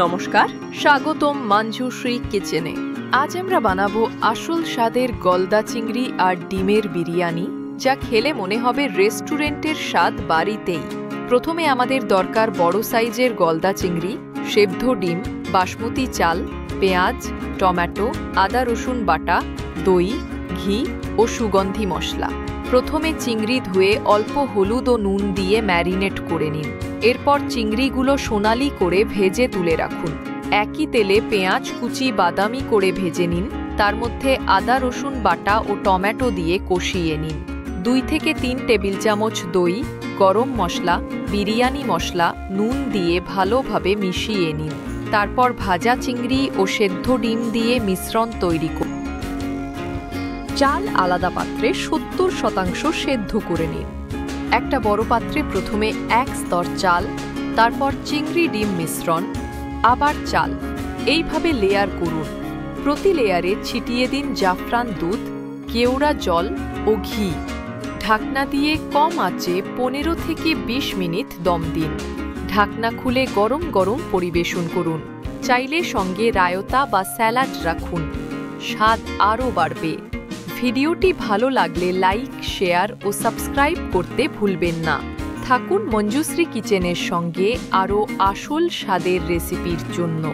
নমস্কার, স্বাগতম মঞ্জুশ্রী কিচেনে। আজ আমরা বানাবো আসল স্বাদের গলদা চিংড়ি আর ডিমের বিরিয়ানি, যা খেলে মনে হবে রেস্টুরেন্টের স্বাদ বাড়িতেই। প্রথমে আমাদের দরকার বড় সাইজের গলদা চিংড়ি, সেদ্ধ ডিম, বাসমতি চাল, পেঁয়াজ, টমেটো, আদা রসুন বাটা, দই, ঘি ও সুগন্ধি মশলা। প্রথমে চিংড়ি ধুয়ে অল্প হলুদ ও নুন দিয়ে ম্যারিনেট করে নিন। এরপর চিংড়িগুলো সোনালি করে ভেজে তুলে রাখুন। একই তেলে পেঁয়াজ কুচি বাদামি করে ভেজে নিন। তার মধ্যে আদা রসুন বাটা ও টমেটো দিয়ে কষিয়ে নিন। 2 থেকে 3 টেবিল চামচ দই, গরম মশলা, বিরিয়ানি মশলা, নুন দিয়ে ভালোভাবে মিশিয়ে নিন। তারপর ভাজা চিংড়ি ও সেদ্ধ ডিম দিয়ে মিশ্রণ তৈরি করুন। চাল আলাদা পাত্রে 70% সেদ্ধ করে নিন। একটা বড় পাত্রে প্রথমে 1 স্তর চাল, তারপর চিংড়ি ডিম মিশ্রণ, আবার চাল, এইভাবে লেয়ার করুন। প্রতি লেয়ারে ছিটিয়ে দিন জাফরান দুধ, কেওড়া জল ও ঘি। ঢাকনা দিয়ে কম আঁচে 15 থেকে 20 মিনিট দম দিন। ঢাকনা খুলে গরম গরম পরিবেশন করুন। চাইলে সঙ্গে রায়তা বা স্যালাড রাখুন, স্বাদ আরও বাড়বে। ভিডিওটি ভালো লাগলে লাইক, শেয়ার ও সাবস্ক্রাইব করতে ভুলবেন না। থাকুন মঞ্জুশ্রী কিচেনের সঙ্গে আরও আসল স্বাদের রেসিপির জন্য।